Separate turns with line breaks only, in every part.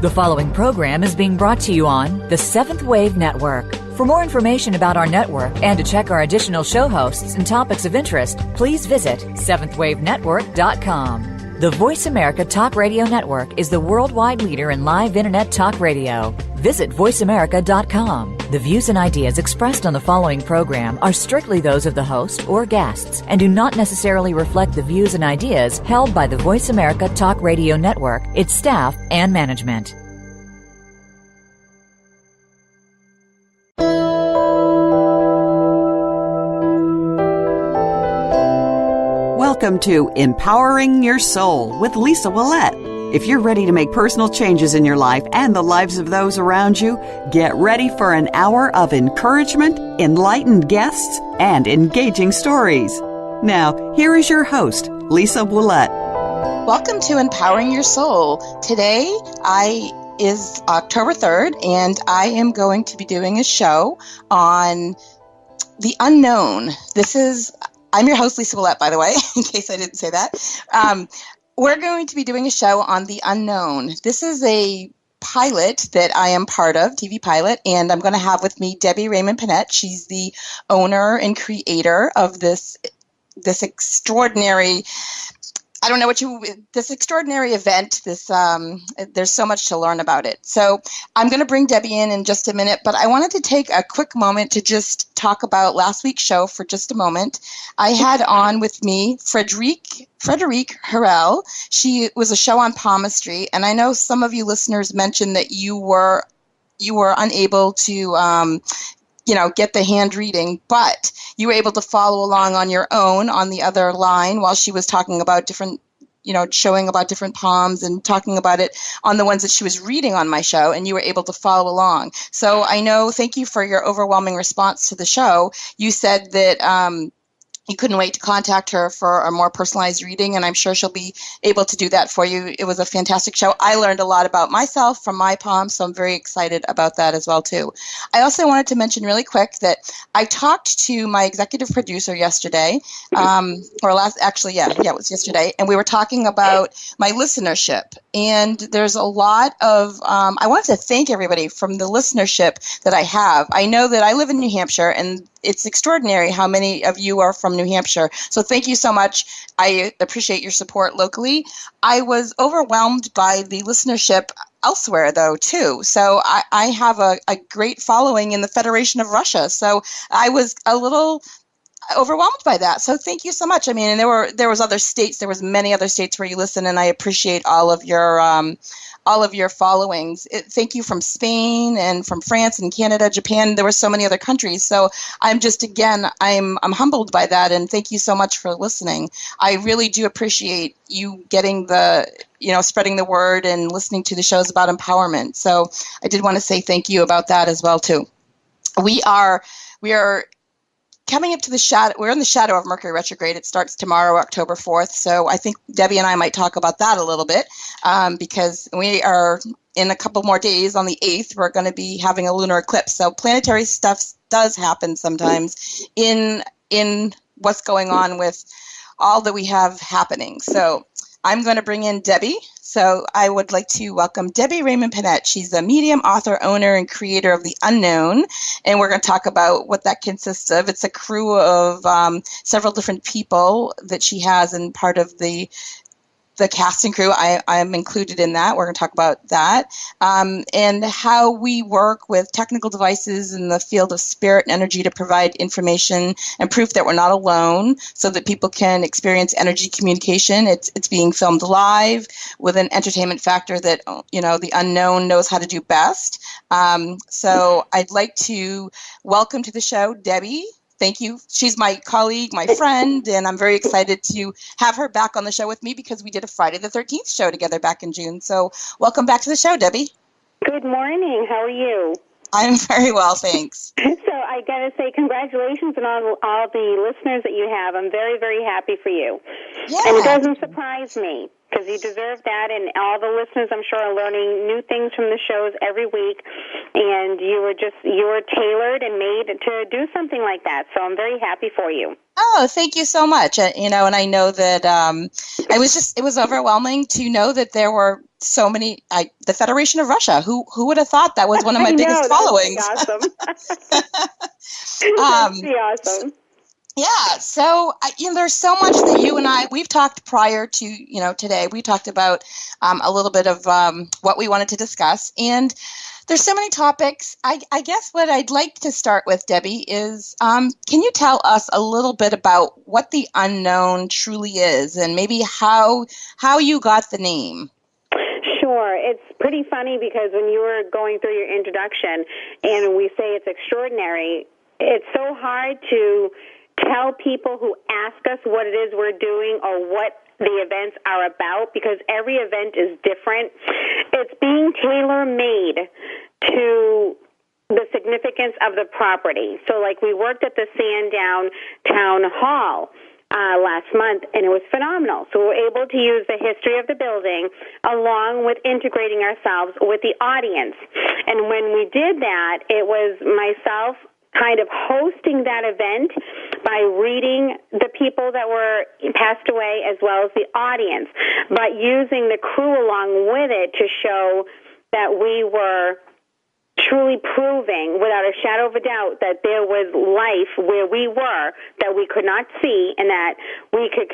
The following program is being brought to you on the Seventh Wave Network. For more information about our network and to check our additional show hosts and topics of interest, please visit seventhwavenetwork.com. The Voice America Talk Radio Network is the worldwide leader in live Internet talk radio. Visit voiceamerica.com. The views and ideas expressed on the following program are strictly those of the host or guests and do not necessarily reflect the views and ideas held by the Voice America Talk Radio Network, its staff, and management.
Welcome to Empowering Your Soul with Lisa Ouellet. If you're ready to make personal changes in your life and the lives of those around you, get ready for an hour of encouragement, enlightened guests, and engaging stories. Now, here is your host, Lisa Ouellet.
Welcome to Empowering Your Soul. Today is October 3rd, and I am going to be doing a show on the unknown. I'm your host, Lisa Ouellet, by the way, in case I didn't say that. We're going to be doing a show on the unknown. This is a pilot that I am part of, TV pilot, and I'm going to have with me Debbie Raymond Pinet. She's the owner and creator of this extraordinary, this extraordinary event. There's so much to learn about it. So I'm going to bring Debbie in just a minute, but I wanted to take a quick moment to just talk about last week's show for just a moment. I had on with me Frederique Harrell. She was a show on palmistry, and I know some of you listeners mentioned that you were unable to get the hand reading, but you were able to follow along on your own on the other line while she was talking about different, showing about different palms and talking about it on the ones that she was reading on my show, and you were able to follow along. So thank you for your overwhelming response to the show. You said that you couldn't wait to contact her for a more personalized reading, and I'm sure she'll be able to do that for you. It was a fantastic show. I learned a lot about myself from my palms, so I'm very excited about that as well, too. I also wanted to mention really quick that I talked to my executive producer yesterday, it was yesterday, and we were talking about my listenership. And there's a lot of, I wanted to thank everybody from the listenership that I have. I know that I live in New Hampshire, and it's extraordinary how many of you are from New Hampshire. So thank you so much. I appreciate your support locally. I was overwhelmed by the listenership elsewhere, though, too. So I have a great following in the Federation of Russia. So I was a little overwhelmed by that. So thank you so much. I mean, and there was other states. There was many other states where you listen, and I appreciate all of your followings. Thank you from Spain and from France and Canada, Japan. There were so many other countries. So I'm humbled by that, and thank you so much for listening. I really do appreciate you getting spreading the word and listening to the shows about empowerment. So I did want to say thank you about that as well too. We are coming up to the shadow. We're in the shadow of Mercury retrograde. It starts tomorrow, October 4th. So I think Debbie and I might talk about that a little bit because we are in a couple more days. On the 8th, we're going to be having a lunar eclipse. So planetary stuff does happen sometimes in what's going on with all that we have happening. So I'm going to bring in Debbie. So I would like to welcome Debbie Raymond Pinet. She's a medium, author, owner, and creator of The Unknown, and we're going to talk about what that consists of. It's a crew of several different people that she has, and part of the cast and crew. I'm included in that. We're going to talk about that and how we work with technical devices in the field of spirit and energy to provide information and proof that we're not alone so that people can experience energy communication. It's being filmed live with an entertainment factor that, the unknown knows how to do best. So I'd like to welcome to the show Debbie. Thank you. She's my colleague, my friend, and I'm very excited to have her back on the show with me because we did a Friday the 13th show together back in June. So welcome back to the show, Debbie.
Good morning. How are you?
I'm very well, thanks.
So I got to say congratulations on all the listeners that you have. I'm very, very happy for you.
Yeah.
And it doesn't surprise me because you deserve that, and all the listeners, I'm sure, are learning new things from the shows every week, and you were tailored and made to do something like that, so I'm very happy for you.
Oh, thank you so much. And I know that it was overwhelming to know that there were so many, the Federation of Russia, who would have thought that was one of my biggest followings?
Awesome. That'd be awesome.
Yeah, so there's so much that you and we've talked prior to today. We talked about a little bit of what we wanted to discuss, and there's so many topics. I guess what I'd like to start with, Debbie, is can you tell us a little bit about what the unknown truly is, and maybe how you got the name?
Sure. It's pretty funny because when you were going through your introduction and we say it's extraordinary, it's so hard to tell people who ask us what it is we're doing or what the events are about, because every event is different. It's being tailor-made to the significance of the property. So like we worked at the Sandown Town Hall last month, and it was phenomenal. So we were able to use the history of the building along with integrating ourselves with the audience. And when we did that, it was myself kind of hosting that event by reading the people that were passed away as well as the audience, but using the crew along with it to show that we were truly proving without a shadow of a doubt that there was life where we were that we could not see, and that we could,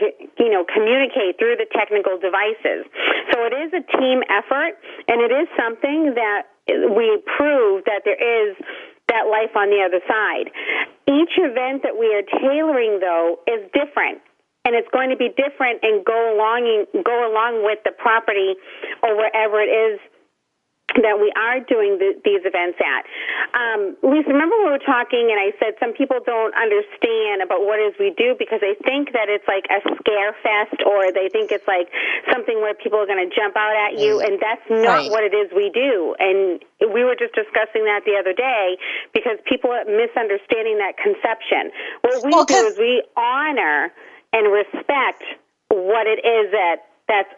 communicate through the technical devices. So it is a team effort, and it is something that we prove that there is that life on the other side. Each event that we are tailoring, though, is different, and it's going to be different and go along with the property or wherever it is that we are doing these events at. Lisa, remember we were talking and I said some people don't understand about what it is we do because they think that it's like a scare fest, or they think it's like something where people are going to jump out at you, and that's not what it is we do. And we were just discussing that the other day because people are misunderstanding that conception. What we do is we honor and respect what it is that's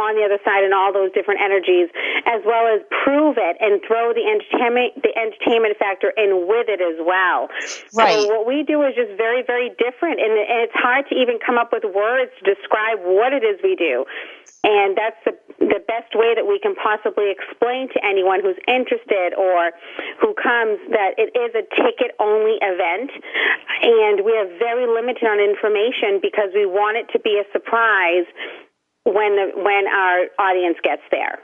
on the other side and all those different energies, as well as prove it and throw the entertainment factor in with it as well. Right. So what we do is just very, very different, and it's hard to even come up with words to describe what it is we do. And that's the best way that we can possibly explain to anyone who's interested or who comes that it is a ticket-only event, and we are very limited on information because we want it to be a surprise when our audience gets there.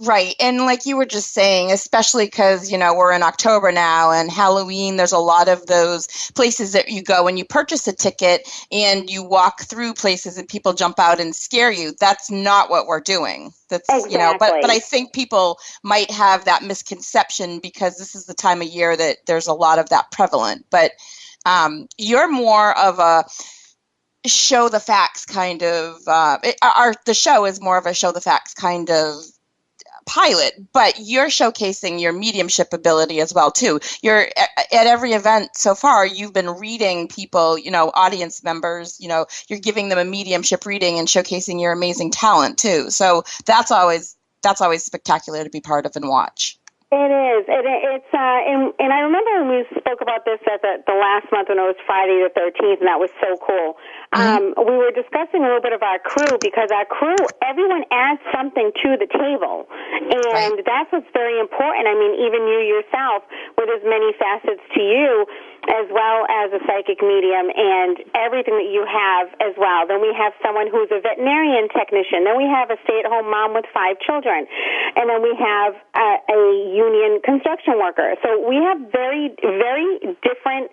Right. And like you were just saying, especially because, we're in October now and Halloween, there's a lot of those places that you go and you purchase a ticket and you walk through places and people jump out and scare you. That's not what we're doing. That's,
exactly.
But I think people might have that misconception because this is the time of year that there's a lot of that prevalent. But you're more of a show the facts kind of, the show is more of a show the facts kind of pilot, but you're showcasing your mediumship ability as well too. You're at every event so far, you've been reading people, audience members, you're giving them a mediumship reading and showcasing your amazing talent too. So that's always spectacular to be part of and watch.
It is. And I remember when we spoke about this at the last month when it was Friday the 13th, and that was so cool. We were discussing a little bit of our crew because our crew, everyone adds something to the table. And that's what's very important. I mean, even you yourself, with as many facets to you, as well as a psychic medium and everything that you have as well. Then we have someone who's a veterinarian technician. Then we have a stay-at-home mom with 5 children. And then we have a union construction worker. So we have very, very different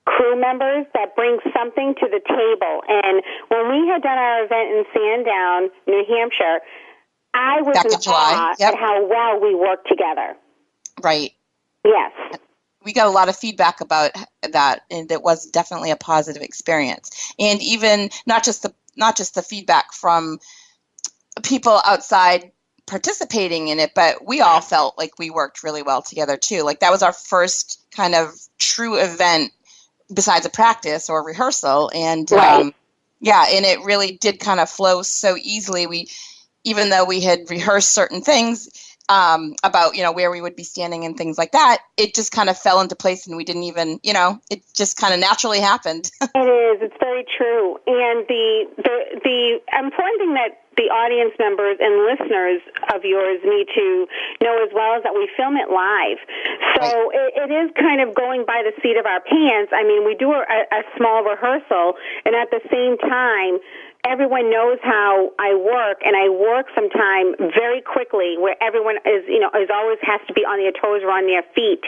crew members that bring something to the table. And when we had done our event in Sandown, New Hampshire, I was in awe at how well we worked together.
Right.
Yes.
We got a lot of feedback about that, and it was definitely a positive experience. And even not just the feedback from people outside participating in it, but we all felt like we worked really well together too. Like that was our first kind of true event besides a practice or rehearsal, and and it really did kind of flow so easily. even though we had rehearsed certain things about, where we would be standing and things like that, it just kind of fell into place, and we didn't even, it just kind of naturally happened.
It is. It's very true. And the important thing that the audience members and listeners of yours need to know as well is that we film it live. So it is kind of going by the seat of our pants. I mean, we do a small rehearsal, and at the same time, everyone knows how I work, and I work sometime very quickly where everyone is always has to be on their toes or on their feet,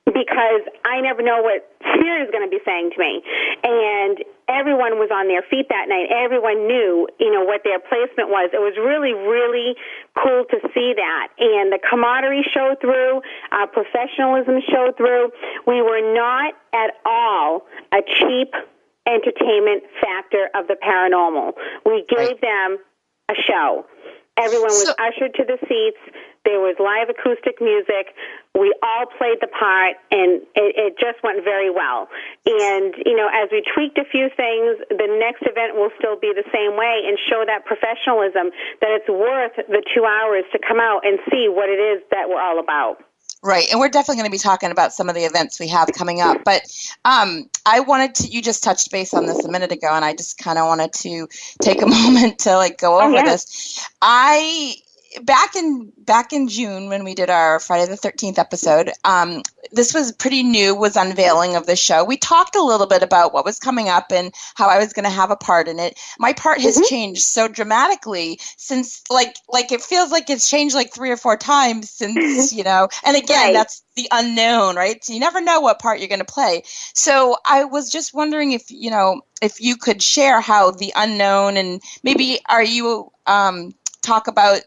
because I never know what Spirit is going to be saying to me. And everyone was on their feet that night. Everyone knew, what their placement was. It was really, really cool to see that. And the camaraderie showed through, professionalism showed through. We were not at all a cheap entertainment factor of the paranormal. We gave them a show. Everyone was ushered to the seats. There was live acoustic music. We all played the part, and it just went very well. And, as we tweaked a few things, the next event will still be the same way and show that professionalism, that it's worth the 2 hours to come out and see what it is that we're all about.
Right, and we're definitely going to be talking about some of the events we have coming up. But I wanted to, you just touched base on this a minute ago, and I just kind of wanted to take a moment to go over this. Back in June when we did our Friday the 13th episode, this was pretty new, was unveiling of the show. We talked a little bit about what was coming up and how I was going to have a part in it. My part has changed so dramatically since, it feels like it's changed 3 or 4 times since, and again, that's the unknown, right? So you never know what part you're going to play. So I was just wondering if you could share how the unknown, and maybe talk about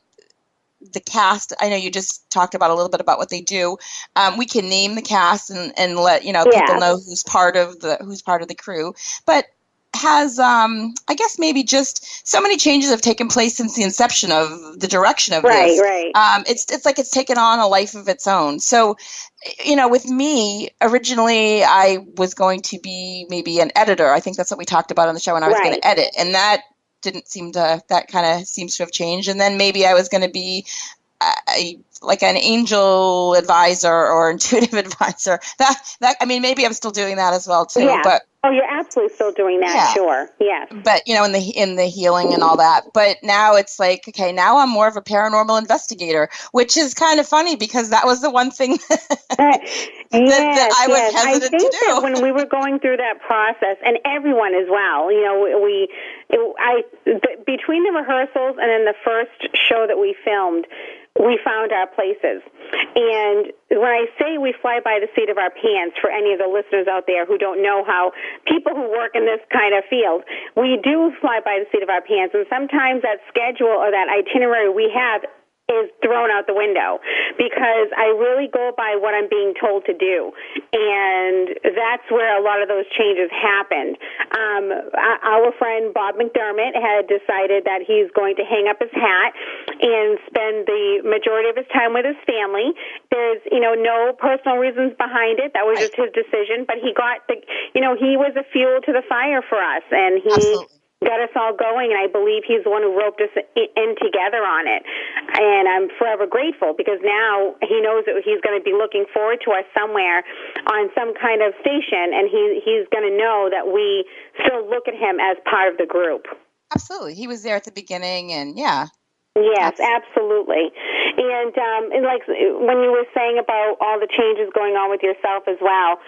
the cast. I know you just talked about a little bit about what they do. We can name the cast and let people know who's part of the crew. But has I guess maybe just so many changes have taken place since the inception of the direction of this. Right. It's like it's taken on a life of its own. So, with me, originally I was going to be maybe an editor. I think that's what we talked about on the show, and I was going to edit, and that kind of seems to have changed. And then maybe I was going to be an angel advisor or intuitive advisor. Maybe I'm still doing that as well too.
Yeah.
But
you're absolutely still doing that. Yeah. Sure. Yes.
But in the healing and all that. But now it's now I'm more of a paranormal investigator, which is kind of funny because that was the one thing that I was hesitant to do. I think that when we were going through that process, and everyone as well, between the rehearsals and then the first show that we filmed, we found our places. And when I say we fly by the seat of our pants, for any of the listeners out there who don't know how people who work in this kind of field, we do fly by the seat of our pants. And sometimes that schedule or that itinerary we have is thrown out the window because I really go by what I'm being told to do. And that's where a lot of those changes happened. Our friend Bob McDermott had decided that he's going to hang up his hat and spend the majority of his time with his family. There's, no personal reasons behind it. That was just his decision. But he got he was a fuel to the fire for us. And he got us all going, and I believe he's the one who roped us in together on it. And I'm forever grateful because now he knows that he's going to be looking forward to us somewhere on some kind of station, and he's going to know that we still look at him as part of the group. Absolutely. He was there at the beginning, and yeah. Yes, absolutely. And when you were saying about all the changes going on with yourself as well,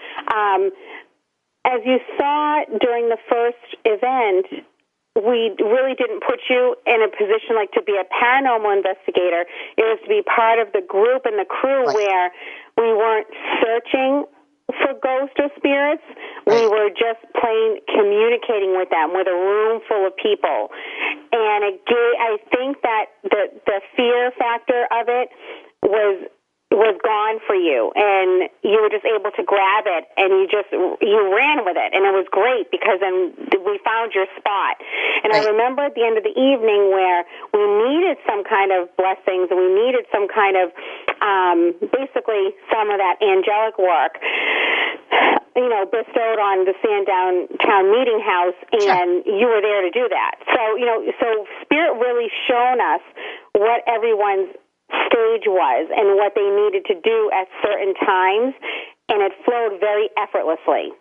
as you saw during the first event, we really didn't put you in a position to be a paranormal investigator. It was to be part of the group and the crew where we weren't searching for ghosts or spirits. We were just plain communicating with them with a room full of people. And I think that the fear factor of it was gone for you, and you were just able to grab it, and you ran with it, and it was great because then we found your spot. And I remember at the end of the evening where we needed some kind of blessings, and we needed some kind of, basically some of that angelic work.
bestowed on the Sandown Town Meeting House, and you were there to do that. So Spirit really shown us what everyone's stage was and what they needed to do at certain times, and it flowed very effortlessly.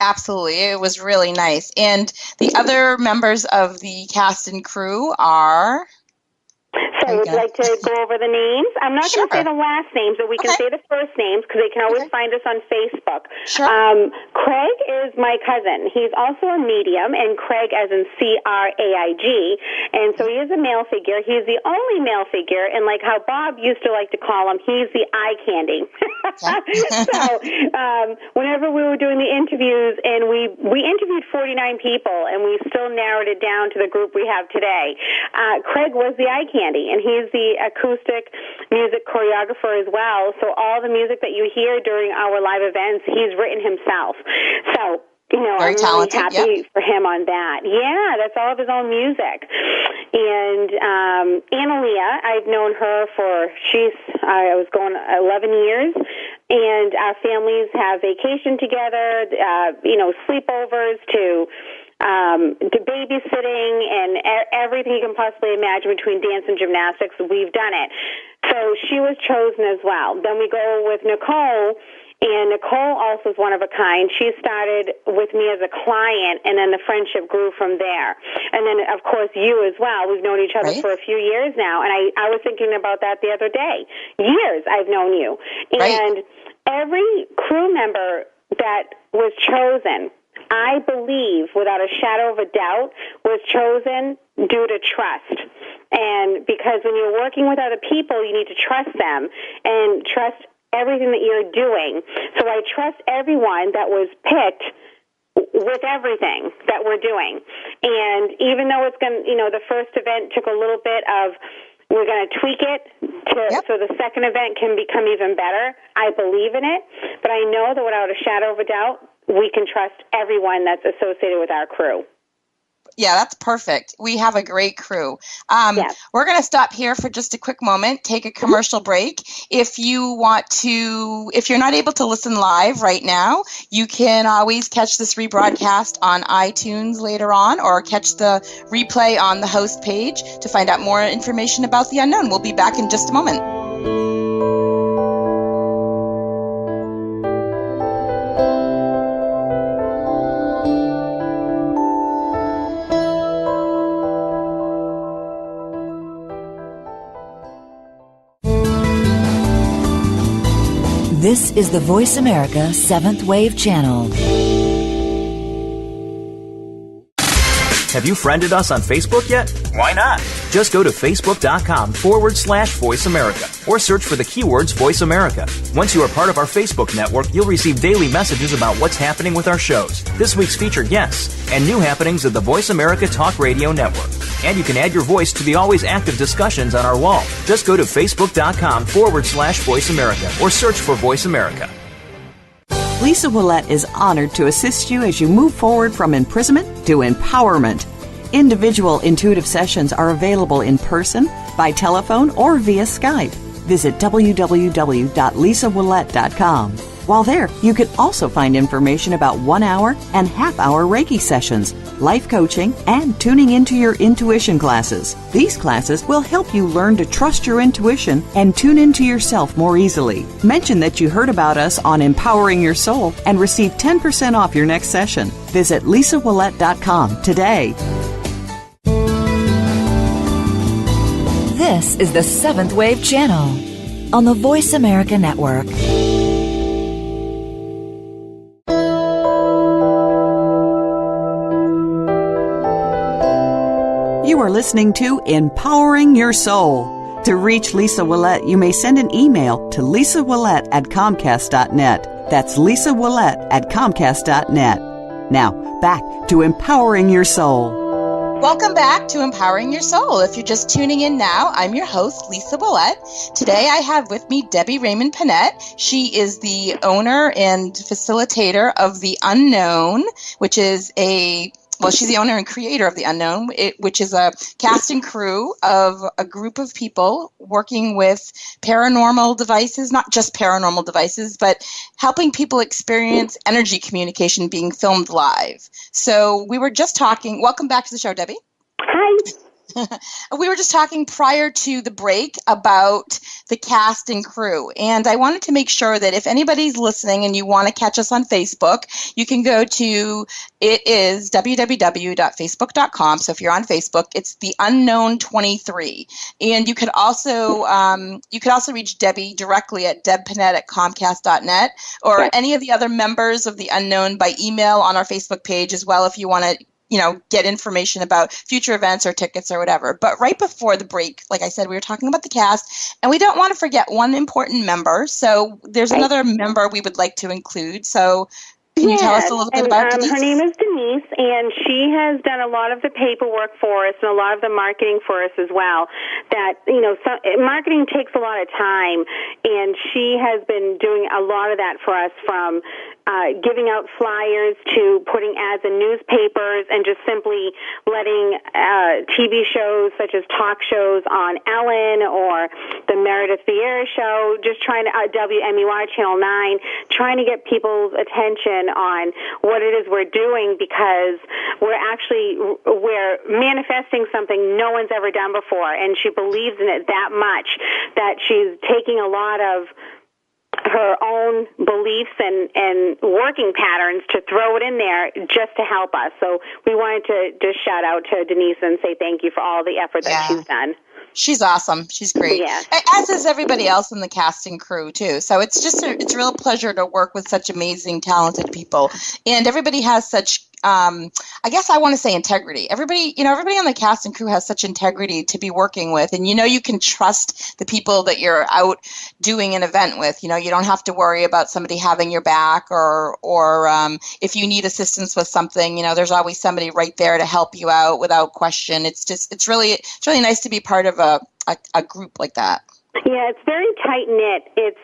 Absolutely. It was really nice. And the other members of the cast and crew are...
So would like to go over the names. I'm not going to say the last names, but we can say the first names because they can always find us on Facebook.
Sure.
Craig is my cousin. He's also a medium, and Craig as in C-R-A-I-G. And so he is a male figure. He's the only male figure, and like how Bob used to like to call him, he's the eye candy. So whenever we were doing the interviews, and we interviewed 49 people, and we still narrowed it down to the group we have today, Craig was the eye candy, and he's the acoustic music choreographer as well. So all the music that you hear during our live events, he's written himself. So,
Very
I'm
talented,
really happy for him on that. Yeah, that's all of his own music. And Analia, I've known her I was going 11 years, and our families have vacation together, sleepovers to babysitting and everything you can possibly imagine between dance and gymnastics. We've done it. So she was chosen as well. Then we go with Nicole, and Nicole also is one of a kind. She started with me as a client, and then the friendship grew from there. And then, of course, you as well. We've known each other for a few years now, and I was thinking about that the other day. Years I've known you. And every crew member that was chosen, I believe, without a shadow of a doubt, was chosen due to trust. And because when you're working with other people, you need to trust them and trust everything that you're doing. So I trust everyone that was picked with everything that we're doing. And even though it's going to, the first event took a little bit of, we're going to tweak it so the second event can become even better. I believe in it, but I know that without a shadow of a doubt, we can trust everyone that's associated with our crew.
Yeah, that's perfect. We have a great crew. We're going to stop here for just a quick moment, take a commercial break. If you're not able to listen live right now, you can always catch this rebroadcast on iTunes later on, or catch the replay on the host page to find out more information about The Unknown. We'll be back in just a moment.
This is the Voice America 7th Wave Channel.
Have you friended us on Facebook yet? Why not? Just go to facebook.com/Voice America or search for the keywords Voice America. Once you are part of our Facebook network, you'll receive daily messages about what's happening with our shows, this week's featured guests, and new happenings of the Voice America Talk Radio Network. And you can add your voice to the always active discussions on our wall. Just go to facebook.com/Voice America or search for Voice America.
Lisa Ouellet is honored to assist you as you move forward from imprisonment to empowerment. Individual intuitive sessions are available in person, by telephone, or via Skype. Visit www.lisawillette.com. While there, you can also find information about 1 hour and half-hour Reiki sessions, life coaching, and tuning into your intuition classes. These classes will help you learn to trust your intuition and tune into yourself more easily. Mention that you heard about us on Empowering Your Soul and receive 10% off your next session. Visit lisawillette.com today.
This is the 7th Wave Channel on the Voice America Network.
You are listening to Empowering Your Soul. To reach Lisa Ouellet, you may send an email to lisawillette@comcast.net. That's lisawillette@comcast.net. Now, back to Empowering Your Soul.
Welcome back to Empowering Your Soul. If you're just tuning in now, I'm your host, Lisa Ouellet. Today I have with me Debbie Raymond Pinet. She is the owner and facilitator of The Unknown, which is a well, she's the owner and creator of The Unknown, which is a cast and crew of a group of people working with paranormal devices, not just paranormal devices, but helping people experience energy communication being filmed live. So we were just talking. Welcome back to the show, Debbie.
Hi.
We were just talking prior to the break about the cast and crew, and I wanted to make sure that if anybody's listening and you want to catch us on Facebook, you can go to, it is www.facebook.com. So if you're on Facebook, it's The Unknown 23, and you could also reach Debbie directly at debpinet@comcast.net, or any of the other members of The Unknown by email on our Facebook page as well if you want to get information about future events or tickets or whatever. But right before the break, like I said, we were talking about the cast, and we don't want to forget one important member. So there's another member we would like to include. So can you tell us a little bit about Denise?
Her name is Denise, and she has done a lot of the paperwork for us and a lot of the marketing for us as well. That, marketing takes a lot of time, and she has been doing a lot of that for us, from giving out flyers to putting ads in newspapers and just simply letting TV shows such as talk shows on Ellen or the Meredith Vieira show, just trying to, WMUR Channel 9, trying to get people's attention on what it is we're doing, because we're manifesting something no one's ever done before, and she believes in it that much that she's taking a lot of her own beliefs and working patterns to throw it in there just to help us. So we wanted to just shout out to Denise and say thank you for all the effort that she's done.
She's awesome. She's great. Yeah. As is everybody else in the casting crew, too. So it's just it's a real pleasure to work with such amazing, talented people. And everybody has such, I guess I want to say integrity. Everybody on the cast and crew has such integrity to be working with. And, you can trust the people that you're out doing an event with. You don't have to worry about somebody having your back or if you need assistance with something, there's always somebody right there to help you out without question. It's really nice to be part of a group like that.
Yeah, it's very tight-knit. It's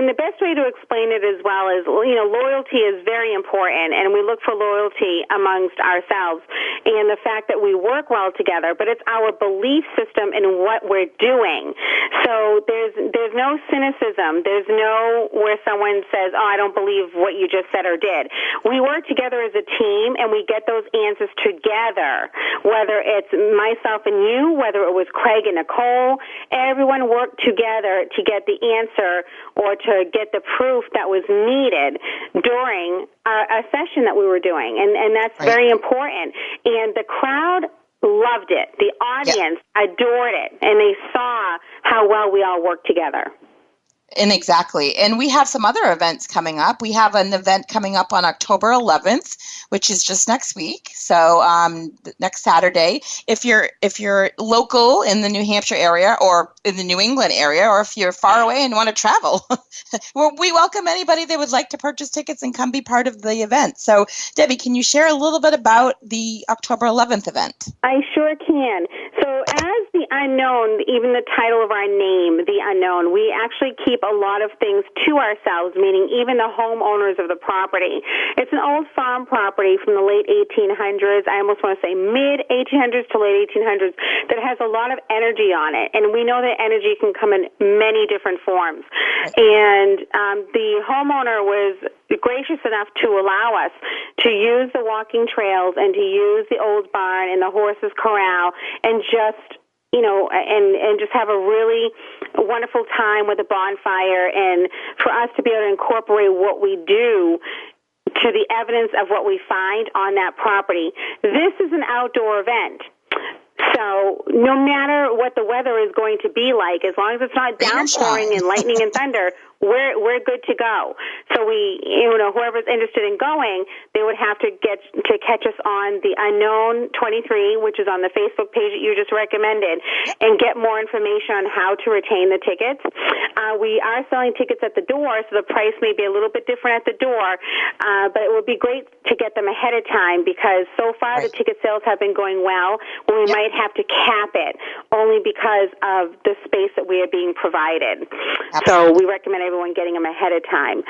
the best way to explain it as well is, loyalty is very important, and we look for loyalty amongst ourselves and the fact that we work well together, but it's our belief system in what we're doing. So there's no cynicism. There's no where someone says, I don't believe what you just said or did. We work together as a team, and we get those answers together, whether it's myself and you, whether it was Craig and Nicole. Everyone worked together to get the answer or to get the proof that was needed during a session that we were doing. And that's very important. And the crowd loved it. The audience adored it. And they saw how well we all worked together.
And exactly. And we have some other events coming up. We have an event coming up on October 11th, which is just next week. So next Saturday, if you're local in the New Hampshire area or in the New England area, or if you're far away and want to travel, we welcome anybody that would like to purchase tickets and come be part of the event. So Debbie, can you share a little bit about the October 11th event?
I sure can. So as The Unknown, even the title of our name, The Unknown, we actually keep a lot of things to ourselves, meaning even the homeowners of the property. It's an old farm property from the late 1800s. I almost want to say mid-1800s to late 1800s that has a lot of energy on it. And we know that energy can come in many different forms. And the homeowner was gracious enough to allow us to use the walking trails and to use the old barn and the horses corral and just and just have a really wonderful time with a bonfire, and for us to be able to incorporate what we do to the evidence of what we find on that property. This is an outdoor event. So no matter what the weather is going to be like, as long as it's not downpouring and lightning and thunder, we're good to go. So whoever's interested in going, they would have to catch us on The Unknown 23, which is on the Facebook page that you just recommended, and get more information on how to retain the tickets. We are selling tickets at the door, so the price may be a little bit different at the door, but it would be great to get them ahead of time, because so far the ticket sales have been going well, but we might have to cap it only because of the space that we are being provided. Absolutely. So we recommend everyone getting them ahead of time.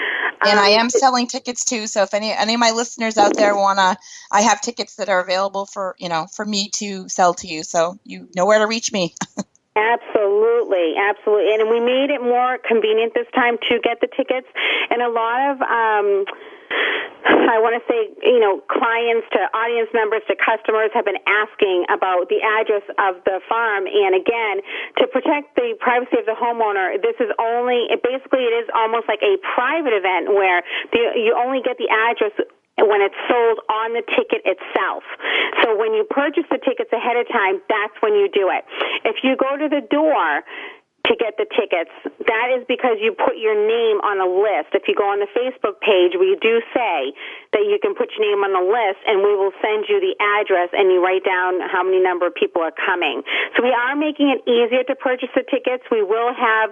And I am selling tickets too. So if any of my listeners out there I have tickets that are available for me to sell to you. So you know where to reach me.
Absolutely. And we made it more convenient this time to get the tickets. And a lot of, I want to say, clients to audience members to customers have been asking about the address of the farm. And again, to protect the privacy of the homeowner, it is almost like a private event where you only get the address when it's sold on the ticket itself. So when you purchase the tickets ahead of time, that's when you do it. If you go to the door to get the tickets, that is because you put your name on a list. If you go on the Facebook page, we do say that you can put your name on the list, and we will send you the address, and you write down how many number of people are coming. So we are making it easier to purchase the tickets. We will have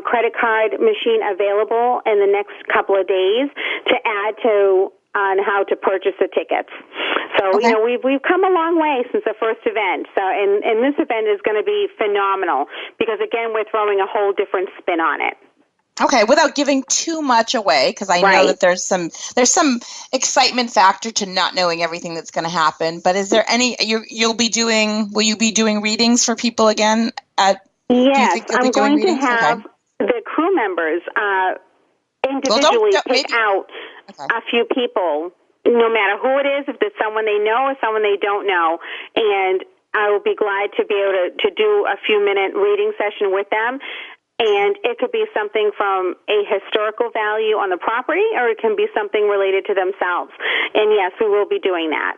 credit card machine available in the next couple of days to add to on how to purchase the tickets. So,
okay.
We've come a long way since the first event. So, and this event is going to be phenomenal because, again, we're throwing a whole different spin on it.
Okay, without giving too much away, because I know that there's some excitement factor to not knowing everything that's going to happen. But is there any will you be doing readings for people again?
Yes, I'm going to have the crew members individually pick out a few people, no matter who it is, if there's someone they know or someone they don't know, and I will be glad to be able to do a few-minute reading session with them. And it could be something from a historical value on the property, or it can be something related to themselves. And yes, we will be doing that.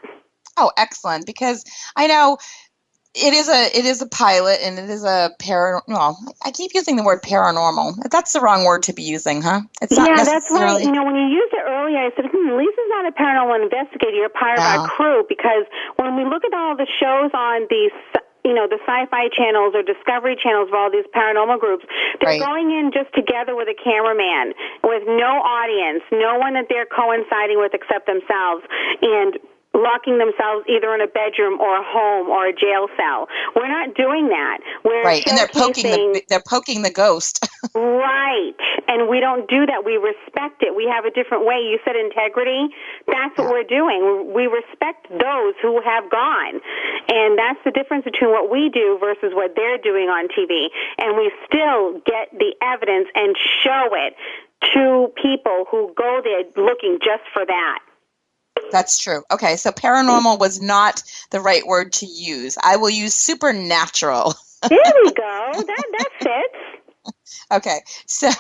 Oh, excellent! Because I know it is a pilot, and it is a well, I keep using the word paranormal. That's the wrong word to be using, huh? It's not necessarily.
That's right. When you used it earlier, I said, Lisa's not a paranormal investigator. You're part of our crew, because when we look at all the shows on these, the sci-fi channels or Discovery channels of all these paranormal groups, they're going in just together with a cameraman, with no audience, no one that they're coinciding with except themselves, and locking themselves either in a bedroom or a home or a jail cell. We're not doing that.
And they're poking the ghost.
Right. And we don't do that. We respect it. We have a different way. You said integrity. That's what we're doing. We respect those who have gone. And that's the difference between what we do versus what they're doing on TV. And we still get the evidence and show it to people who go there looking just for that.
That's true. Okay, so paranormal was not the right word to use. I will use supernatural.
There we go. That fits.
Okay, so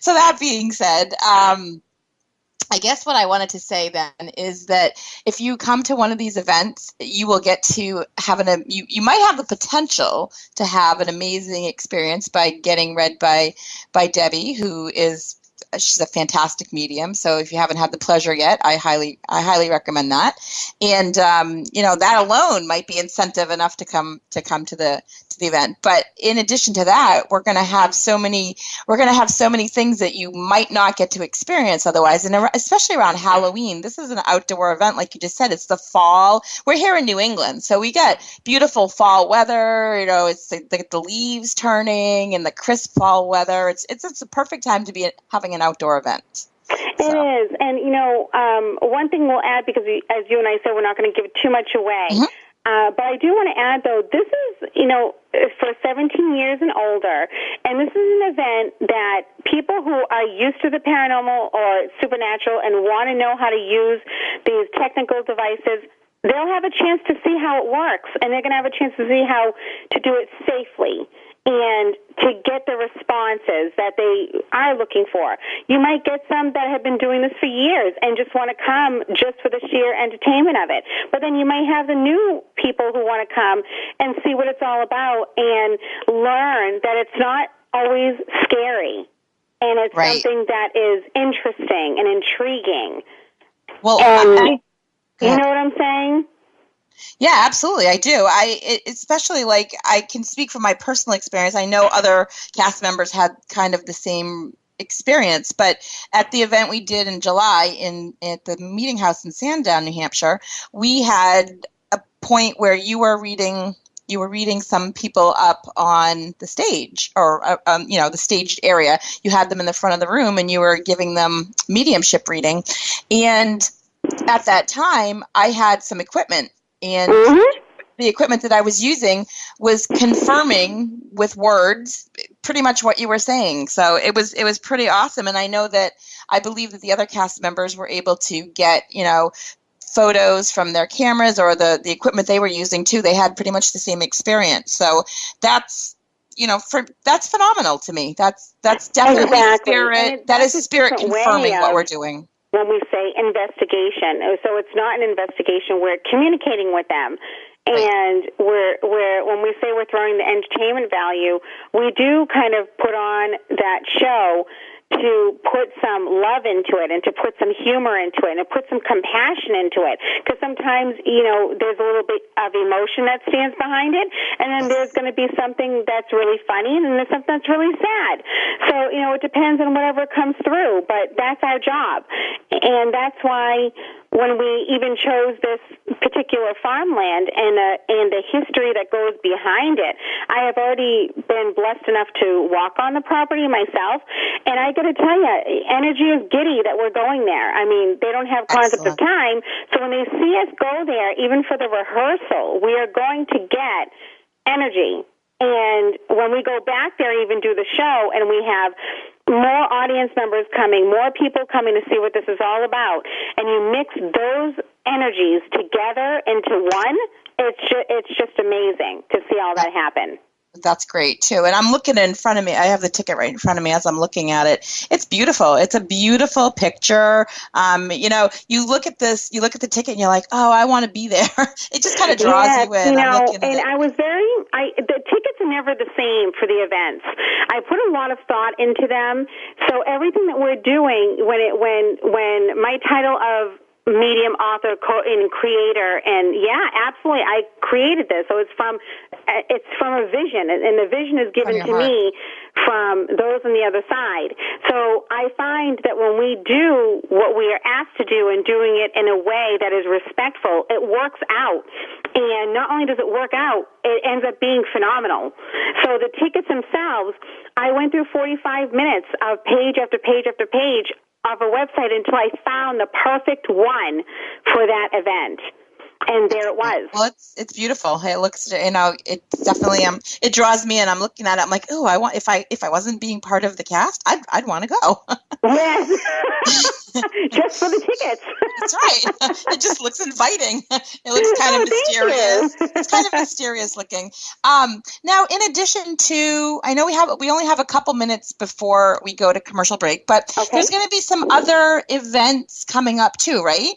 that being said, I guess what I wanted to say then is that if you come to one of these events, you will get to have you might have the potential to have an amazing experience by getting read by Debbie, she's a fantastic medium. So if you haven't had the pleasure yet, I highly recommend that. And that alone might be incentive enough to come to the event. But in addition to that, we're going to have so many things that you might not get to experience otherwise. And especially around Halloween, this is an outdoor event, like you just said. It's the fall. We're here in New England, so we get beautiful fall weather. It's the leaves turning and the crisp fall weather. It's a perfect time to be having an outdoor event.
It is. And, one thing we'll add, because as you and I said, we're not going to give too much away. Mm-hmm. But I do want to add, though, this is, for 17 years and older, and this is an event that people who are used to the paranormal or supernatural and want to know how to use these technical devices, they'll have a chance to see how it works, and they're going to have a chance to see how to do it safely and to get the responses that they are looking for. You might get some that have been doing this for years and just want to come just for the sheer entertainment of it. But then you might have the new people who want to come and see what it's all about and learn that it's not always scary, and it's something that is interesting and intriguing.
Well,
you know what I'm saying?
Yeah, absolutely. I do. Especially I can speak from my personal experience. I know other cast members had kind of the same experience, but at the event we did in July at the Meeting House in Sandown, New Hampshire, we had a point where you were reading you were reading some people up on the stage, or the staged area. You had them in the front of the room, and you were giving them mediumship reading. And at that time, I had some equipment, and the equipment that I was using was confirming with words pretty much what you were saying. So it was pretty awesome. And I believe that the other cast members were able to get, photos from their cameras or the equipment they were using too. They had pretty much the same experience. So that's phenomenal to me. That's definitely spirit. That is spirit confirming what we're doing.
When we say investigation, so it's not an investigation, we're communicating with them. And we're when we say we're throwing the entertainment value, we do kind of put on that show to put some love into it and to put some humor into it and to put some compassion into it. Because sometimes, there's a little bit of emotion that stands behind it, and then there's going to be something that's really funny, and then there's something that's really sad. So, it depends on whatever comes through, but that's our job. And that's why when we even chose this particular farmland and the history that goes behind it, I have already been blessed enough to walk on the property myself, and I got to tell you, energy is giddy that we're going there. I mean, they don't have concept of time, so when they see us go there, even for the rehearsal, we are going to get energy. And when we go back there, even do the show, and we have more audience members coming, more people coming to see what this is all about, and you mix those energies together into one, it's just amazing to see all that happen.
That's great too. And I'm looking in front of me. I have the ticket right in front of me as I'm looking at it. It's beautiful. It's a beautiful picture. You look at this, you look at the ticket and you're like, oh, I want to be there. It just kind of draws you in.
The tickets are never the same for the events. I put a lot of thought into them. So everything that we're doing, when my title of medium, author, and creator, and absolutely, I created this. So it's from a vision, and the vision is given to me from those on the other side. So I find that when we do what we are asked to do and doing it in a way that is respectful, it works out. And not only does it work out, it ends up being phenomenal. So the tickets themselves, I went through 45 minutes of page after page after page of a website until I found the perfect one for that event. And there it was. Well,
it's beautiful. It looks, it's definitely, it draws me in. I'm looking at it. I'm like, oh, if I wasn't being part of the cast, I'd want to go.
Yes. Just for the tickets.
That's right. It just looks inviting. It looks kind of mysterious. It's kind of mysterious looking. Now, in addition to, I know we only have a couple minutes before we go to commercial break, but there's going to be some other events coming up too, right?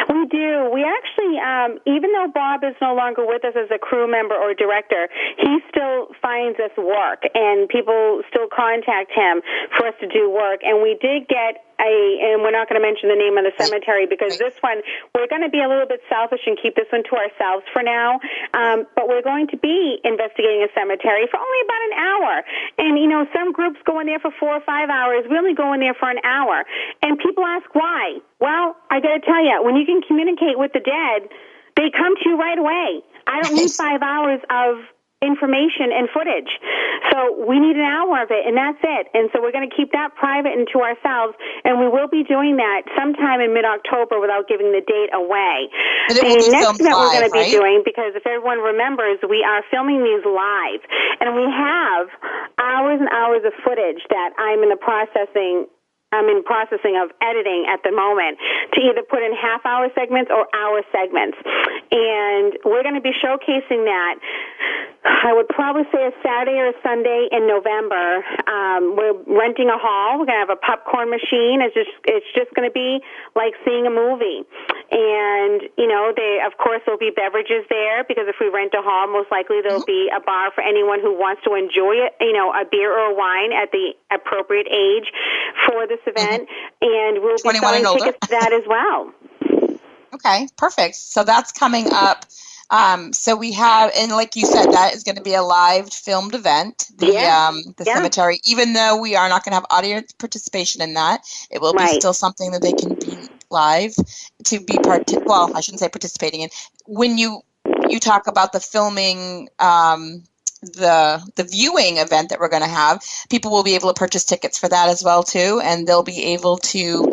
We do. We actually, even though Bob is no longer with us as a crew member or director, he still finds us work, and people still contact him for us to do work. And we did get and we're not going to mention the name of the cemetery because this one, we're going to be a little bit selfish and keep this one to ourselves for now. But we're going to be investigating a cemetery for only about an hour. And, some groups go in there for 4 or 5 hours. We only go in there for an hour. And people ask why. Well, I got to tell you, when you can communicate with the dead, they come to you right away. I don't need 5 hours of information and footage. So we need an hour of it, and that's it. And so we're going to keep that private and to ourselves, and we will be doing that sometime in mid-October without giving the date away. The next event we're going to be doing, because if everyone remembers, we are filming these live, and we have hours and hours of footage that I'm in processing of editing at the moment to either put in half-hour segments or hour segments. And we're going to be showcasing that, I would probably say a Saturday or a Sunday in November. We're renting a hall. We're going to have a popcorn machine. It's just going to be like seeing a movie. And, of course, there'll be beverages there because if we rent a hall, most likely there'll be a bar for anyone who wants to enjoy it, a beer or a wine at the appropriate age for this event, and we'll be selling tickets to that as well.
Okay, perfect. So that's coming up. So we have, and like you said, that is going to be a live filmed event, the cemetery. Even though we are not going to have audience participation in that, it will be still something that they can be live to be I shouldn't say participating in. When you you talk about the filming, the viewing event that we're going to have, people will be able to purchase tickets for that as well too, and they'll be able to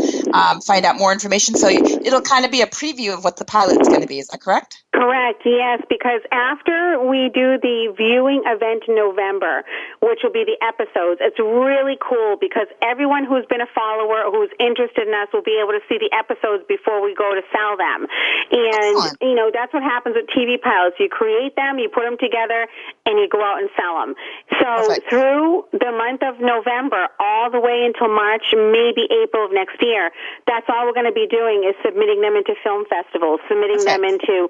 find out more information. So it'll kind of be a preview of what the pilot's going to be. Is that correct?
Correct, yes, because after we do the viewing event in November, which will be the episodes, it's really cool because everyone who's been a follower, who's interested in us, will be able to see the episodes before we go to sell them. And,
Excellent.
That's what happens with TV pilots. You create them, you put them together, and you go out and sell them. So
Perfect.
through the month of November, all the way until March, maybe April of next year, that's all we're going to be doing is submitting them into film festivals, submitting them into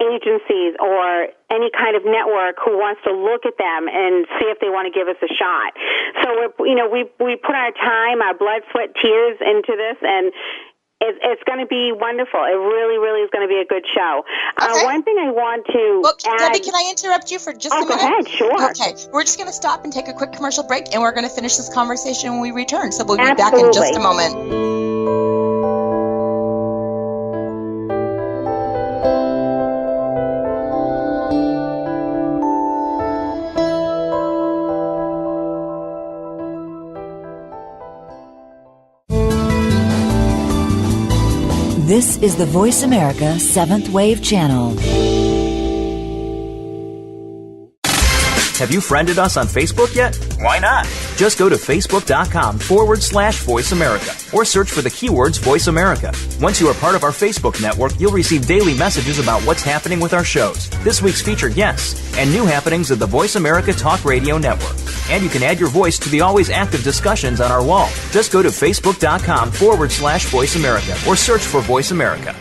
agencies or any kind of network who wants to look at them and see if they want to give us a shot. So we put our time, our blood, sweat, tears into this, and it's going to be wonderful. It really, really is going to be a good show.
Okay.
One thing I want to add...
Debbie, can I interrupt you for just a minute?
Go ahead, sure.
Okay, we're just going to stop and take a quick commercial break, and we're going to finish this conversation when we return. So we'll be back in just a moment.
This is the Voice America 7th Wave Channel.
Have you friended us on Facebook yet? Why not? Just go to facebook.com/Voice America or search for the keywords Voice America. Once you are part of our Facebook network, you'll receive daily messages about what's happening with our shows, this week's featured guests, and new happenings at the Voice America Talk Radio Network. And you can add your voice to the always active discussions on our wall. Just go to facebook.com/Voice America or search for Voice America.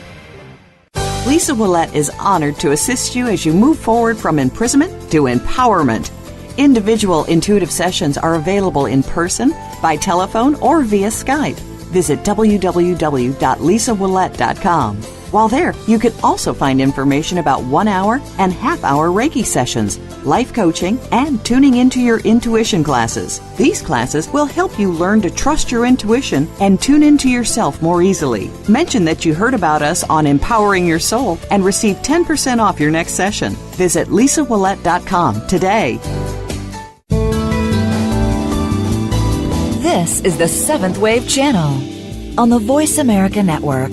Lisa Ouellet is honored to assist you as you move forward from imprisonment to empowerment. Individual intuitive sessions are available in person, by telephone, or via Skype. Visit www.lisaouellet.com. While there, you can also find information about 1-hour and half-hour Reiki sessions, life coaching, and tuning into your intuition classes. These classes will help you learn to trust your intuition and tune into yourself more easily. Mention that you heard about us on Empowering Your Soul and receive 10% off your next session. Visit lisaouellet.com today.
This is the 7th Wave Channel on the Voice America Network.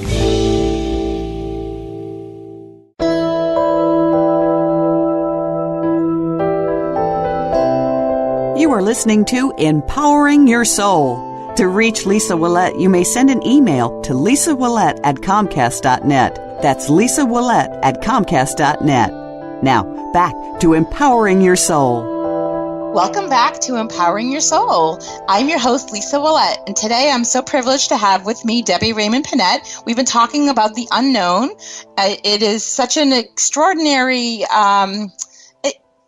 You are listening to Empowering Your Soul. To reach Lisa Ouellet, you may send an email to lisaouellet@comcast.net. That's lisaouellet@comcast.net. Now, back to Empowering Your Soul.
Welcome back to Empowering Your Soul. I'm your host, Lisa Ouellet, and today I'm so privileged to have with me Debbie Raymond Pinet. We've been talking about the unknown. It is such an extraordinary,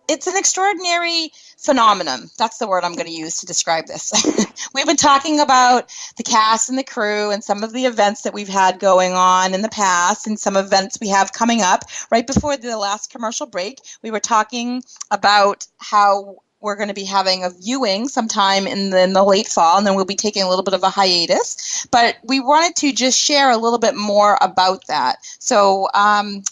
it's an extraordinary phenomenon. That's the word I'm going to use to describe this. We've been talking about the cast and the crew and some of the events that we've had going on in the past and some events we have coming up. Right before the last commercial break, we were talking about how we're going to be having a viewing sometime in the late fall, and then we'll be taking a little bit of a hiatus. But we wanted to just share a little bit more about that. So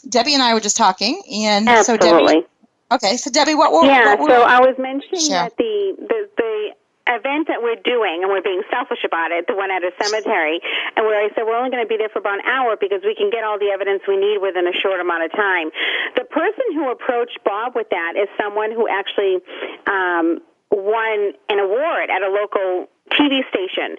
Debbie and I were just talking, and
Absolutely.
so Debbie. Okay, so Debbie, so
I was mentioning
Sure.
that the event that we're doing, and we're being selfish about it, the one at a cemetery, and where I said we're only going to be there for about an hour because we can get all the evidence we need within a short amount of time. The person who approached Bob with that is someone who actually won an award at a local TV station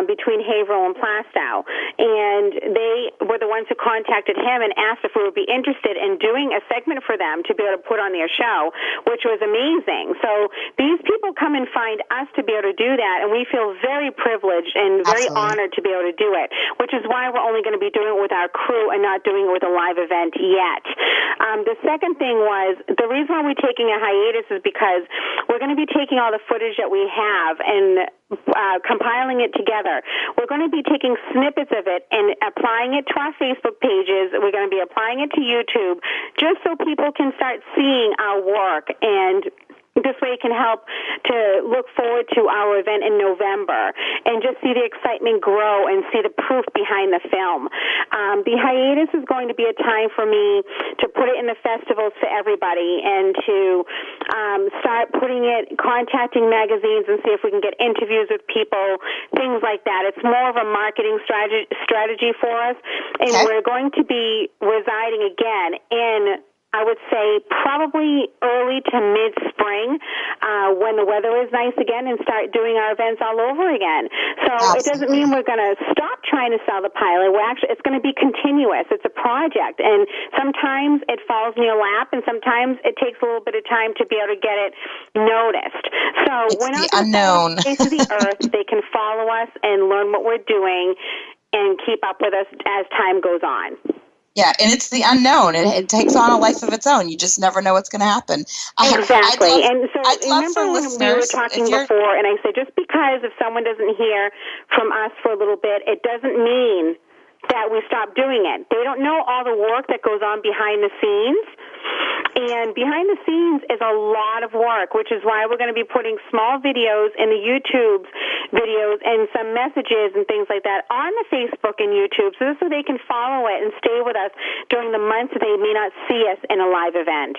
between Haverhill and Plastow, and they were the ones who contacted him and asked if we would be interested in doing a segment for them to be able to put on their show, which was amazing. So these people come and find us to be able to do that, and we feel very privileged and very honored to be able to do it, which is why we're only going to be doing it with our crew and not doing it with a live event yet. The second thing was, the reason why we're taking a hiatus is because we're going to be taking all the footage that we have and compiling it together. We're going to be taking snippets of it and applying it to our Facebook pages. We're going to be applying it to YouTube just so people can start seeing our work and This way it can help to look forward to our event in November and just see the excitement grow and see the proof behind the film. The hiatus is going to be a time for me to put it in the festivals for everybody and to start contacting magazines and see if we can get interviews with people, things like that. It's more of a marketing strategy for us, and we're going to be residing again in, I would say, probably early to mid-spring when the weather is nice again, and start doing our events all over again. So It doesn't mean we're going to stop trying to sell the pilot. It's going to be continuous. It's a project, and sometimes it falls in your lap, and sometimes it takes a little bit of time to be able to get it noticed. So we're not going to fall off the face of the earth. They can follow us and learn what we're doing and keep up with us as time goes on.
Yeah, and it's the unknown. It takes on a life of its own. You just never know what's going to happen.
Exactly.
I'd love for
when
listeners,
we were talking before, and I said, just because if someone doesn't hear from us for a little bit, it doesn't mean that we stop doing it. They don't know all the work that goes on behind the scenes. And behind the scenes is a lot of work, which is why we're going to be putting small videos in the YouTube videos and some messages and things like that on the Facebook and YouTube, so they can follow it and stay with us during the months that they may not see us in a live event.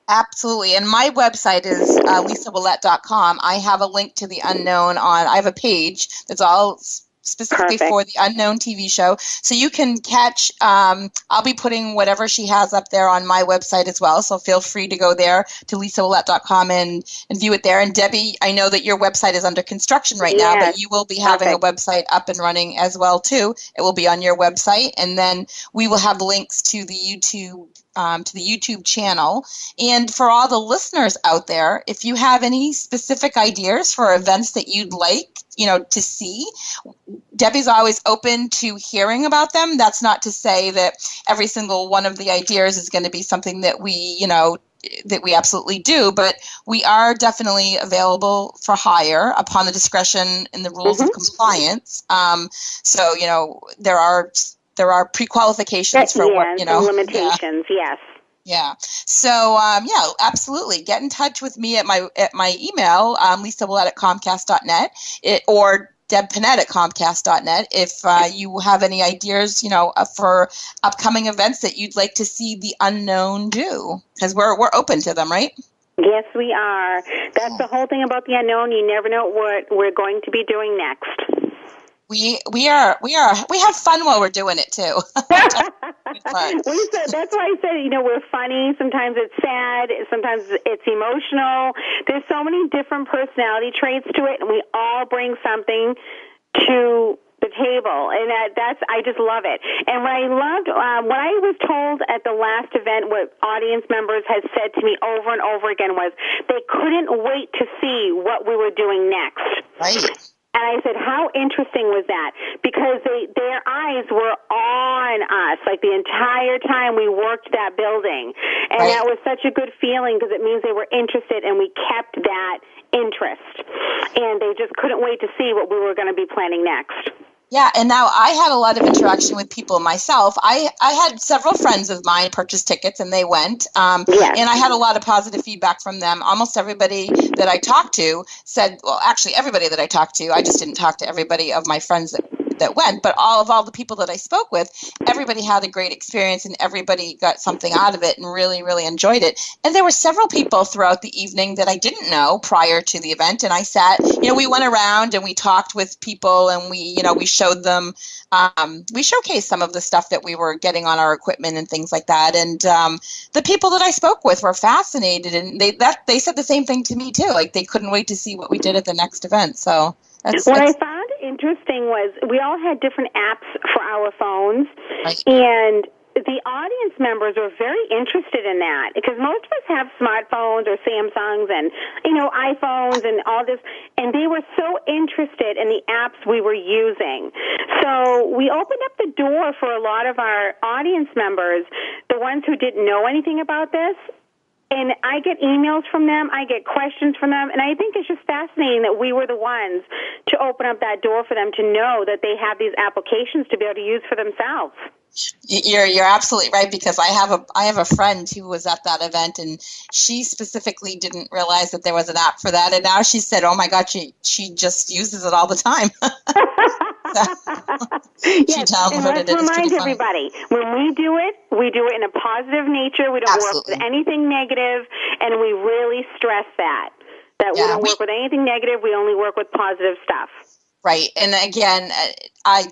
Absolutely. And my website is LisaOuellet.com. I have a link to the unknown I have a page that's all specifically for the Unknown TV show. So you can catch, I'll be putting whatever she has up there on my website as well. So feel free to go there to LisaOuellet.com and view it there. And Debbie, I know that your website is under construction right now, but you will be having a website up and running as well too. It will be on your website. And then we will have links to the YouTube channel. And for all the listeners out there, if you have any specific ideas for events that you'd like, to see, Debbie's always open to hearing about them. That's not to say that every single one of the ideas is going to be something that we absolutely do, but we are definitely available for hire upon the discretion and the rules of compliance. So, there are pre-qualifications for what,
limitations, yes.
Yeah. So, absolutely. Get in touch with me at my email, LisaOuellet@Comcast.net, or DebPinet@Comcast.net if you have any ideas, for upcoming events that you'd like to see the unknown do, because we're open to them, right?
Yes, we are. That's the whole thing about the unknown. You never know what we're going to be doing next.
We have fun while we're doing it too.
That's why I said, we're funny. Sometimes it's sad. Sometimes it's emotional. There's so many different personality traits to it, and we all bring something to the table, and I just love it. And what I was told at the last event, what audience members had said to me over and over again was they couldn't wait to see what we were doing next.
Right.
And I said, how interesting was that? Because their eyes were on us, like the entire time we worked that building. And that was such a good feeling, because it means they were interested, and we kept that interest. And they just couldn't wait to see what we were going to be planning next.
Yeah, and now I had a lot of interaction with people myself. I had several friends of mine purchase tickets, and they went. And I had a lot of positive feedback from them. Almost everybody that I talked to said, well, actually everybody that I talked to, I just didn't talk to everybody of my friends that went, but all the people that I spoke with, everybody had a great experience, and everybody got something out of it and really, really enjoyed it. And there were several people throughout the evening that I didn't know prior to the event, and I sat, we went around and we talked with people, and we showed them, we showcased some of the stuff that we were getting on our equipment and things like that. And the people that I spoke with were fascinated, and they said the same thing to me too. Like, they couldn't wait to see what we did at the next event. So
what I found interesting was we all had different apps for our phones, and the audience members were very interested in that, because most of us have smartphones or Samsungs and, iPhones and all this, and they were so interested in the apps we were using. So we opened up the door for a lot of our audience members, the ones who didn't know anything about this, And I get emails from them, I get questions from them, and I think it's just fascinating that we were the ones to open up that door for them to know that they have these applications to be able to use for themselves.
You're absolutely right, because I have a friend who was at that event, and she specifically didn't realize that there was an app for that, and now she said, "Oh my God, she just uses it all the time." She downloaded it.
And let's remind everybody, when we do it in a positive nature. We don't work with anything negative, and we really stress that we don't work with anything negative. We only work with positive stuff.
Right. And again, I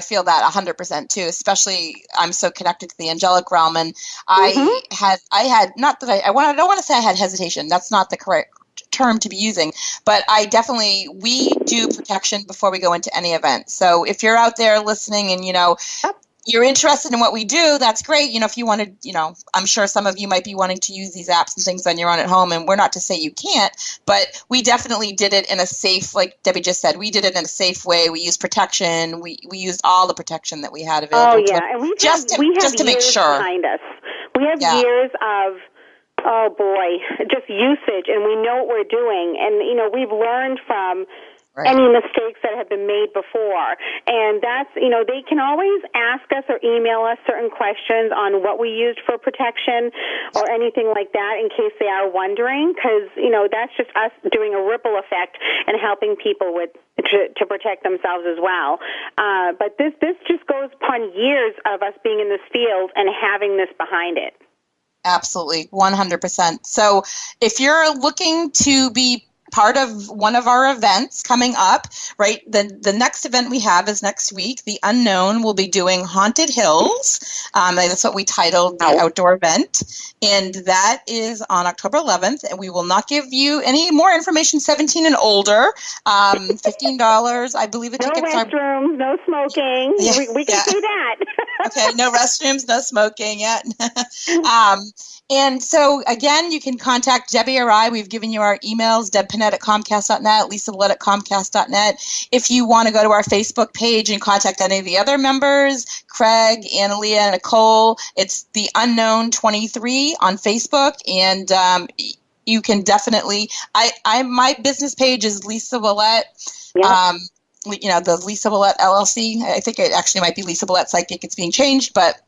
feel that 100% too, especially I'm so connected to the angelic realm. And I don't want to say I had hesitation. That's not the correct term to be using, but we do protection before we go into any event. So if you're out there listening and, you're interested in what we do, that's great. If you want to, I'm sure some of you might be wanting to use these apps and things on your own at home, and we're not to say you can't, but we definitely did it in a safe, like Debbie just said, we did it in a safe way. We used protection. We used all the protection that we had available.
Oh, yeah. And we have
to make sure.
Behind us. We have years of, oh boy, just usage, and we know what we're doing. And, we've learned from any mistakes that have been made before. And that's, they can always ask us or email us certain questions on what we used for protection or anything like that in case they are wondering, because, that's just us doing a ripple effect and helping people to protect themselves as well. But this just goes upon years of us being in this field and having this behind it.
Absolutely, 100%. So if you're looking to be part of one of our events coming up, right? The next event we have is next week. The Unknown will be doing Haunted Hills. That's what we titled the outdoor event. And that is on October 11th. And we will not give you any more information, 17 and older. $15, I believe the tickets are.
No restrooms, no smoking.
Yeah,
we can do that.
Okay, no restrooms, no smoking yet. And so, again, you can contact Debbie or I. We've given you our emails, debpinet@comcast.net, lisawillett@comcast.net. If you want to go to our Facebook page and contact any of the other members, Craig, Analia, Nicole, it's The Unknown 23 on Facebook. And you can definitely, my business page is Lisa Ouellet. Yeah. The Lisa Ouellet LLC. I think it actually might be Lisa Ouellet Psychic. It's being changed, but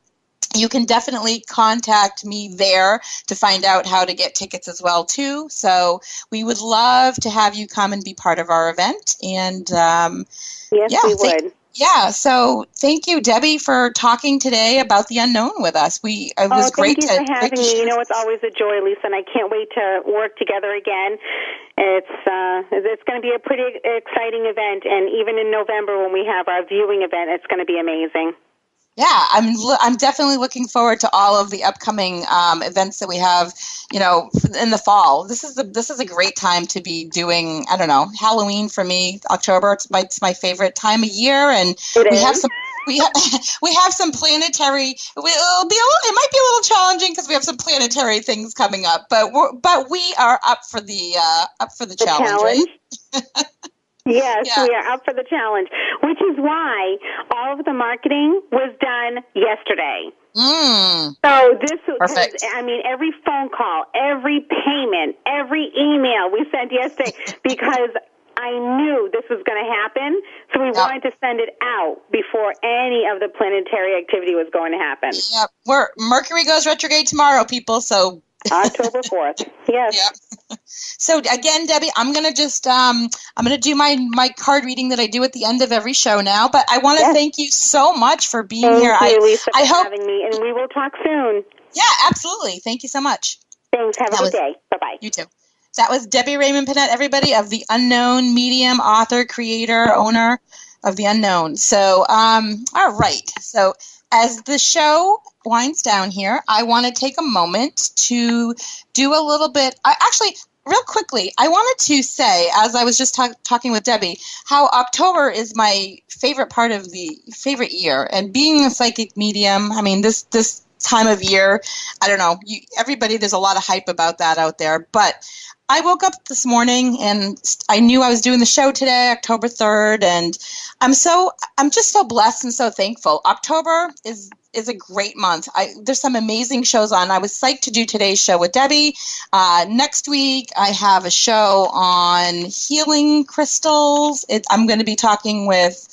you can definitely contact me there to find out how to get tickets as well, too. So we would love to have you come and be part of our event. And
yes, we would.
So thank you, Debbie, for talking today about the unknown with us. It was great.
Thank you for having me. It's always a joy, Lisa, and I can't wait to work together again. It's going to be a pretty exciting event, and even in November when we have our viewing event, it's going to be amazing.
Yeah, I'm definitely looking forward to all of the upcoming events that we have, in the fall. This is a great time to be doing, I don't know, Halloween for me, October. It's my favorite time of year, and we have some planetary. It might be a little challenging because we have some planetary things coming up, but we are up for the challenge. Right?
Yes, we are up for the challenge, which is why all of the marketing was done yesterday. So this
perfect.
Every phone call, every payment, every email we sent yesterday, because I knew this was going to happen, so we wanted to send it out before any of the planetary activity was going to happen.
Yep. Mercury goes retrograde tomorrow, people, so...
October 4th. Yes.
Yep. So again, Debbie, I'm gonna just I'm gonna do my card reading that I do at the end of every show now. But I want to thank you so much for being here.
Thank you, Lisa, for having me, and we will talk soon.
Yeah, absolutely. Thank you so much.
Thanks. Have a good day. Bye-bye.
You too. That was Debbie Raymond Pinet, everybody, of The Unknown, medium, author, creator, owner of The Unknown. So, all right. So as the show winds down here, I want to take a moment to do a little bit. Real quickly, I wanted to say, as I was just talking with Debbie, how October is my favorite part of the favorite year. And being a psychic medium, this time of year. I don't know. Everybody, there's a lot of hype about that out there. But I woke up this morning and I knew I was doing the show today, October 3rd, and I'm just so blessed and so thankful. October is a great month. There's some amazing shows on. I was psyched to do today's show with Debbie. Next week, I have a show on healing crystals. I'm going to be talking with,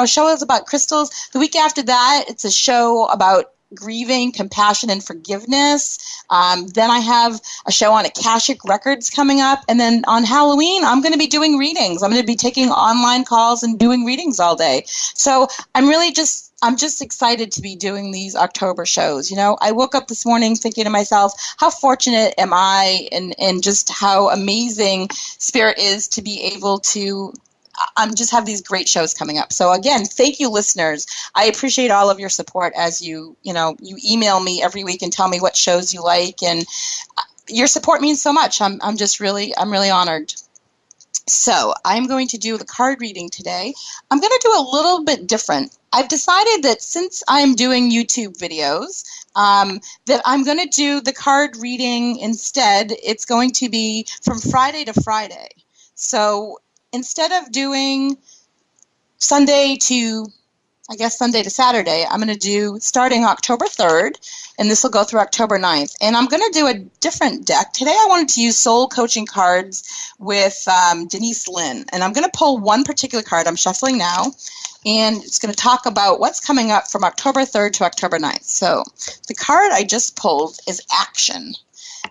shows about crystals. The week after that, it's a show about grieving, compassion, and forgiveness. Then I have a show on Akashic Records coming up. And then on Halloween, I'm going to be doing readings. I'm going to be taking online calls and doing readings all day. So I'm just excited to be doing these October shows. I woke up this morning thinking to myself, how fortunate am I, and just how amazing Spirit is to be able to just have these great shows coming up. So again, thank you, listeners. I appreciate all of your support as you email me every week and tell me what shows you like, and your support means so much. I'm really honored. So I'm going to do the card reading today. I'm going to do a little bit different. I've decided that since I'm doing YouTube videos, that I'm going to do the card reading instead. It's going to be from Friday to Friday. So instead of doing Sunday to Saturday, I'm going to do starting October 3rd, and this will go through October 9th. And I'm going to do a different deck. Today I wanted to use soul coaching cards with Denise Lynn. And I'm going to pull one particular card. I'm shuffling now. And it's going to talk about what's coming up from October 3rd to October 9th. So the card I just pulled is Action.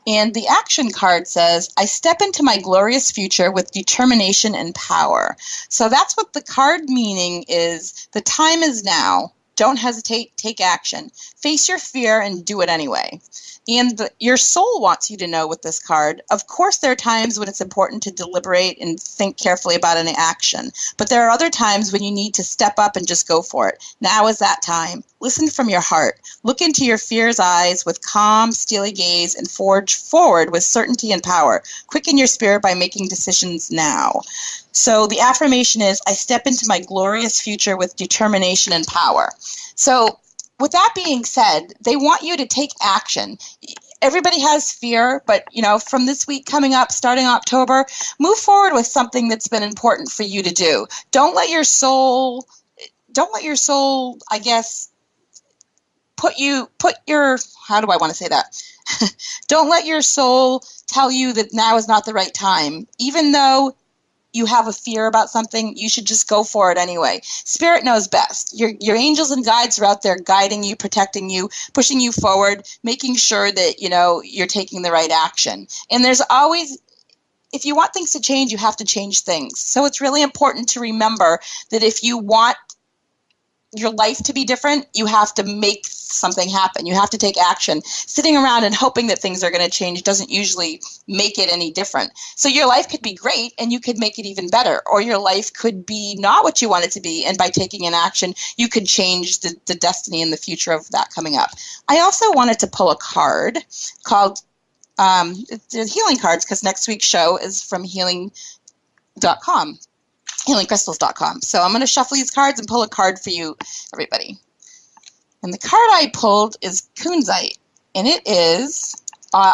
And the action card says, I step into my glorious future with determination and power. So that's what the card meaning is. The time is now. Don't hesitate. Take action. Face your fear and do it anyway. And your soul wants you to know with this card, of course, there are times when it's important to deliberate and think carefully about an action. But there are other times when you need to step up and just go for it. Now is that time. Listen from your heart. Look into your fear's eyes with calm, steely gaze and forge forward with certainty and power. Quicken your spirit by making decisions now. So the affirmation is, I step into my glorious future with determination and power. So with that being said, they want you to take action. Everybody has fear, but from this week coming up, starting October, move forward with something that's been important for you to do. Don't let your soul, I guess, how do I want to say that? Don't let your soul tell you that now is not the right time. Even though you have a fear about something, you should just go for it anyway. Spirit knows best. Your angels and guides are out there guiding you, protecting you, pushing you forward, making sure that, you're taking the right action. And there's always, if you want things to change, you have to change things. So it's really important to remember that if you want your life to be different, you have to make something happen. You have to take action. Sitting around and hoping that things are going to change doesn't usually make it any different. So your life could be great and you could make it even better, or your life could be not what you want it to be, and by taking an action, you could change the destiny and the future of that coming up. I also wanted to pull a card called the Healing Cards, because next week's show is from healing.com. healingcrystals.com. So I'm going to shuffle these cards and pull a card for you, everybody. And the card I pulled is Kunzite, and it is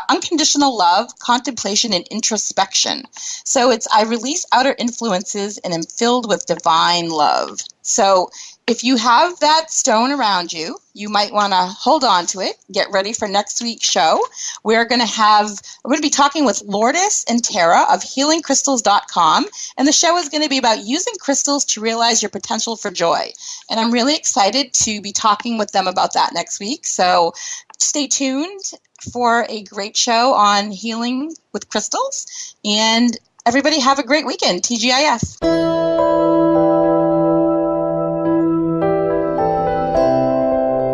unconditional love, contemplation, and introspection. So it's, I release outer influences and am filled with divine love. So if you have that stone around you, you might want to hold on to it. Get ready for next week's show. We're going to be talking with Lourdes and Tara of healingcrystals.com, and the show is going to be about using crystals to realize your potential for joy. And I'm really excited to be talking with them about that next week. So stay tuned for a great show on healing with crystals, and everybody have a great weekend. TGIF.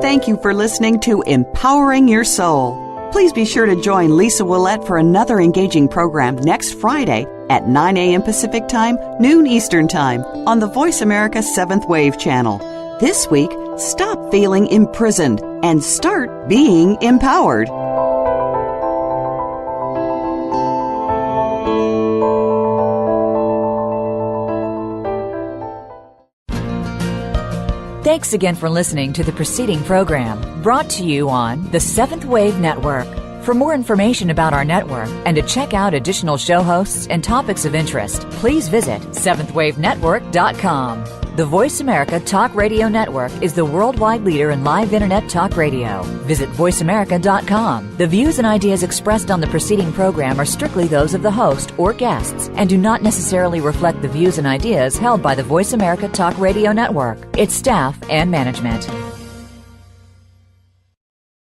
Thank you for listening to Empowering Your Soul. Please be sure to join Lisa Ouellet for another engaging program next Friday at 9 a.m. Pacific Time, noon Eastern Time on the Voice America 7th Wave channel. This week, stop feeling imprisoned and start being empowered.
Thanks again for listening to the preceding program, brought to you on the Seventh Wave Network. For more information about our network and to check out additional show hosts and topics of interest, please visit seventhwavenetwork.com. The Voice America Talk Radio Network is the worldwide leader in live Internet talk radio. Visit voiceamerica.com. The views and ideas expressed on the preceding program are strictly those of the host or guests and do not necessarily reflect the views and ideas held by the Voice America Talk Radio Network, its staff, and management.